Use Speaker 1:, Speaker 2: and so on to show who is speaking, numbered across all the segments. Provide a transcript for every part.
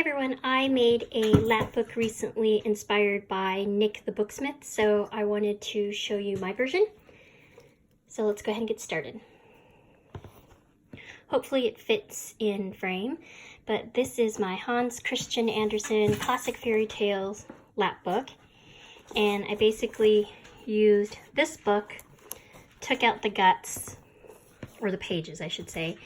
Speaker 1: everyone, I made a Lapbook recently inspired by Nik the Booksmith, so I wanted to show you my version. So let's go ahead and get started. Hopefully it fits in frame, but this is my Hans Christian Andersen Classic Fairy Tales Lapbook, and I basically used this book, took out the guts, or the pages I should say,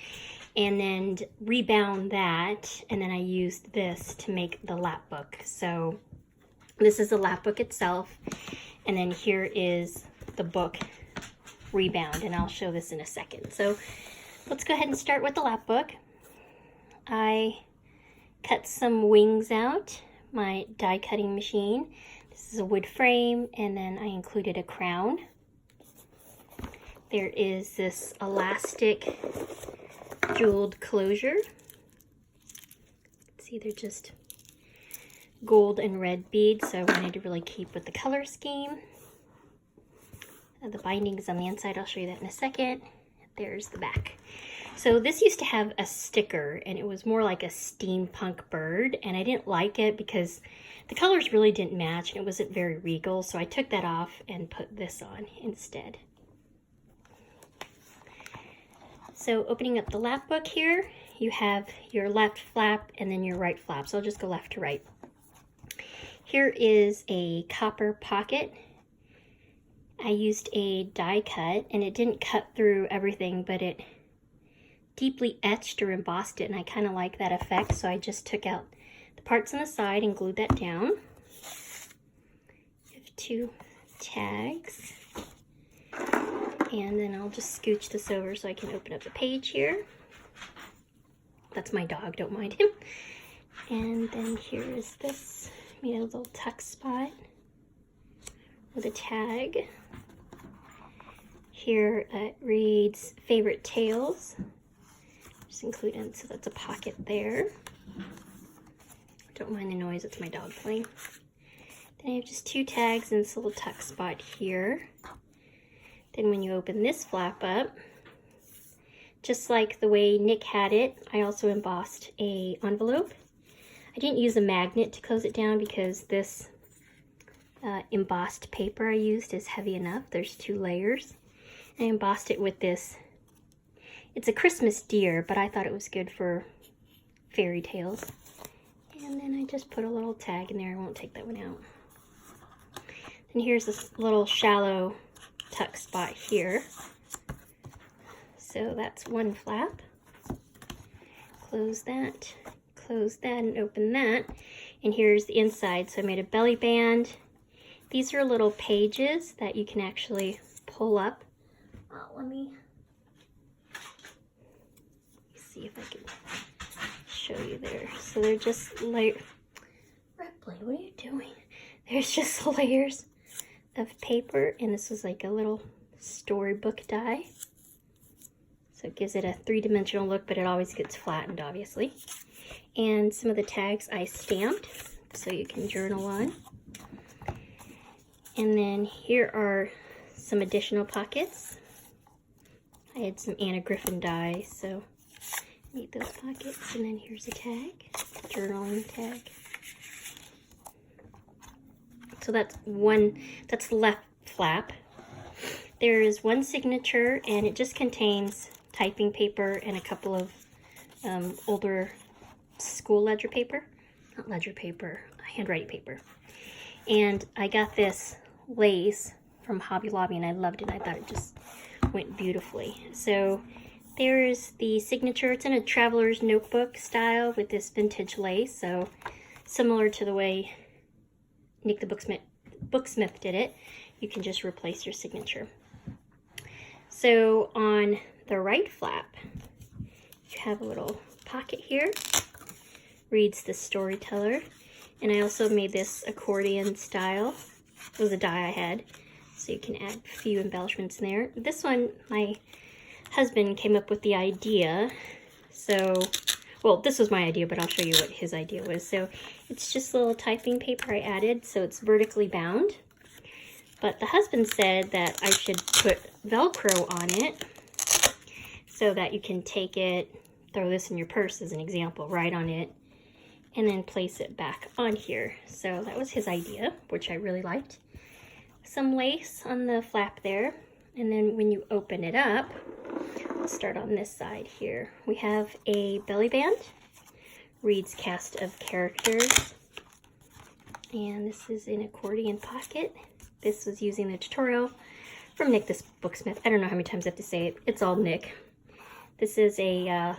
Speaker 1: and then rebound that, and then I used this to make the Lapbook. So this is the Lapbook itself, and then here is the book rebound, and I'll show this in a second. So let's go ahead and start with the Lapbook. I cut some wings out, my die cutting machine. This is a wood frame, and then I included a crown. There is this elastic jeweled closure. See, they're just gold and red beads, so I wanted to really keep with the color scheme. The binding is on the inside. I'll show you that in a second. There's the back. So this used to have a sticker, and it was more like a steampunk bird, and I didn't like it because the colors really didn't match and it wasn't very regal, so I took that off and put this on instead. So opening up the Lapbook here, you have your left flap and then your right flap. So I'll just go left to right. Here is a copper pocket. I used a die cut, and it didn't cut through everything, but it deeply etched or embossed it, and I kind of like that effect, so I just took out the parts on the side and glued that down. You have two tags. And then I'll just scooch this over so I can open up the page here. That's my dog, don't mind him. And then here is this, made a little tuck spot with a tag. Here it reads Favorite Tales. Just include it, so that's a pocket there. Don't mind the noise, it's my dog playing. Then I have just two tags and this little tuck spot here. Then when you open this flap up, just like the way Nik had it, I also embossed an envelope. I didn't use a magnet to close it down because this embossed paper I used is heavy enough. There's 2 layers. I embossed it with this. It's a Christmas deer, but I thought it was good for fairy tales. And then I just put a little tag in there. I won't take that one out. And here's this little shallow tuck spot here. So that's one flap. Close that, and open that. And here's the inside. So I made a belly band. These are little pages that you can actually pull up. Let me see if I can show you there. So they're just like, Ripley, what are you doing? There's just layers of paper, and this was like a little storybook die. So it gives it a 3-dimensional look, but it always gets flattened, obviously. And some of the tags I stamped, so you can journal on. And then here are some additional pockets. I had some Anna Griffin die, so I made those pockets. And then here's a tag, journaling tag. So that's the left flap. There is one signature, and it just contains typing paper and a couple of older school ledger paper. Not ledger paper, handwriting paper. And I got this lace from Hobby Lobby, and I loved it. I thought it just went beautifully. So there's the signature. It's in a traveler's notebook style with this vintage lace, so similar to the way Nik the Booksmith did it. You can just replace your signature. So on the right flap, you have a little pocket here. Reads The Storyteller. And I also made this accordion style. It was a die I had, so you can add a few embellishments in there. This one, my husband came up with the idea. So, well, this was my idea, but I'll show you what his idea was. So it's just a little typing paper I added, so it's vertically bound. But the husband said that I should put Velcro on it so that you can take it, throw this in your purse as an example, write on it, and then place it back on here. So that was his idea, which I really liked. Some lace on the flap there, and then when you open it up, let's start on this side here. We have a belly band, reads cast of characters, and this is an accordion pocket. This was using the tutorial from Nik the Booksmith. I don't know how many times I have to say it. It's all Nik. This is a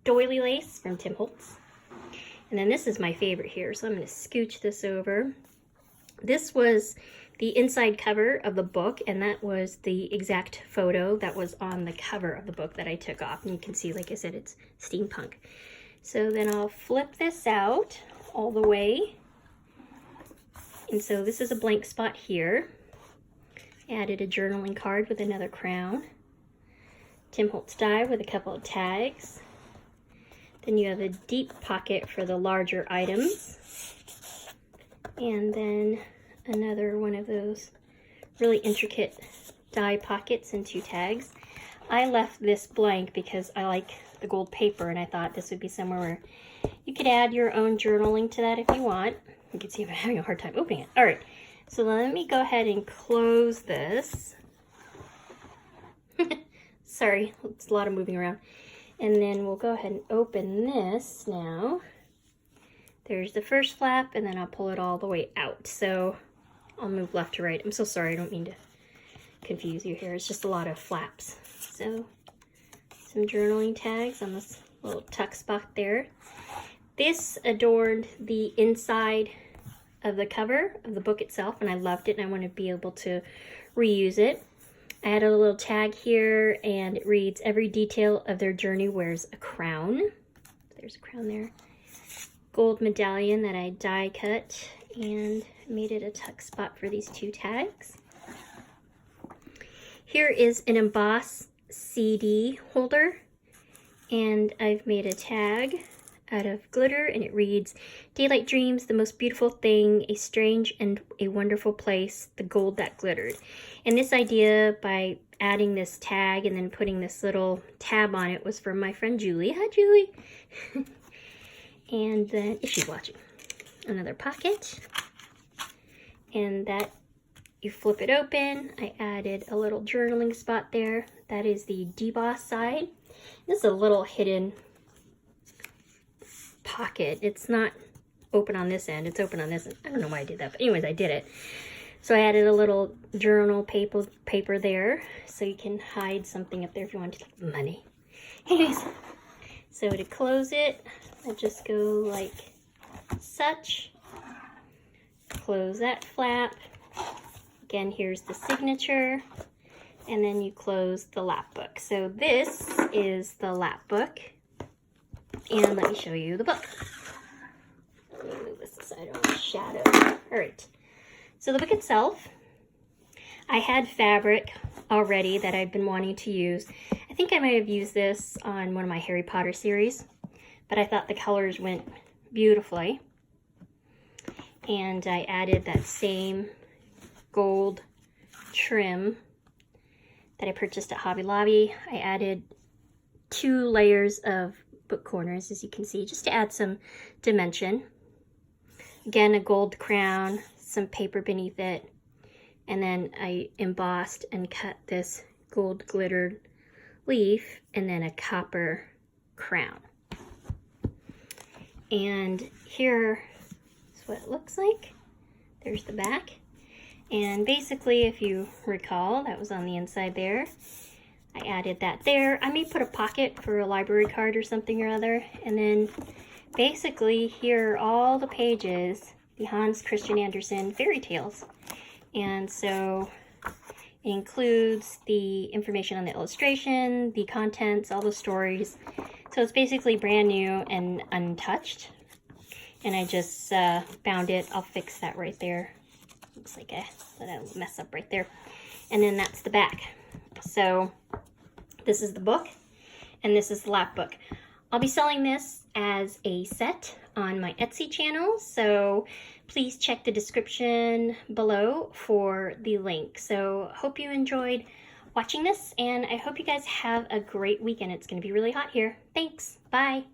Speaker 1: doily lace from Tim Holtz. And then this is my favorite here, so I'm going to scooch this over. This was the inside cover of the book, and that was the exact photo that was on the cover of the book that I took off. And you can see, like I said, it's steampunk. So then I'll flip this out all the way. And so this is a blank spot here. Added a journaling card with another crown. Tim Holtz die with a couple of tags. Then you have a deep pocket for the larger items. And then another one of those really intricate die pockets and 2 tags. I left this blank because I like the gold paper, and I thought this would be somewhere where you could add your own journaling to that if you want. You can see I'm having a hard time opening it. All right, so let me go ahead and close this. Sorry, it's a lot of moving around. And then we'll go ahead and open this now. There's the first flap, and then I'll pull it all the way out. So I'll move left to right. I'm so sorry, I don't mean to confuse you here. It's just a lot of flaps. So some journaling tags on this little tuck spot there. This adorned the inside of the cover of the book itself, and I loved it, and I want to be able to reuse it. I added a little tag here, and it reads, "Every detail of their journey wears a crown." There's a crown there. Gold medallion that I die cut and made it a tuck spot for these 2 tags. Here is an embossed CD holder, and I've made a tag out of glitter, and it reads, "Daylight dreams, the most beautiful thing, a strange and a wonderful place, the gold that glittered." And this idea, by adding this tag and then putting this little tab on it, was from my friend Julie. Hi, Julie. And then, if she's watching, another pocket. And that, you flip it open. I added a little journaling spot there. That is the deboss side. This is a little hidden pocket. It's not open on this end, it's open on this end. I don't know why I did that, but anyways, I did it. So I added a little journal paper there, so you can hide something up there if you want to, like money. Anyways, so to close it, I just go like such. Close that flap. Again, here's the signature, and then you close the Lapbook. So this is the Lapbook. And let me show you the book. Let me move this aside on the shadow. All right. So the book itself, I had fabric already that I've been wanting to use. I think I might have used this on one of my Harry Potter series, but I thought the colors went beautifully. And I added that same gold trim that I purchased at Hobby Lobby. I added 2 layers of book corners, as you can see, just to add some dimension. Again, a gold crown, some paper beneath it, and then I embossed and cut this gold glittered leaf, and then a copper crown. And here is what it looks like. There's the back. And basically, if you recall, that was on the inside there. I added that there. I may put a pocket for a library card or something or other. And then basically here are all the pages, the Hans Christian Andersen fairy tales. And so it includes the information on the illustration, the contents, all the stories. So it's basically brand new and untouched. And I just bound it. I'll fix that right there. Looks like a little mess up right there. And then that's the back. So this is the book, and this is the Lapbook. I'll be selling this as a set on my Etsy channel, so please check the description below for the link. So hope you enjoyed watching this, and I hope you guys have a great weekend. It's going to be really hot here. Thanks. Bye.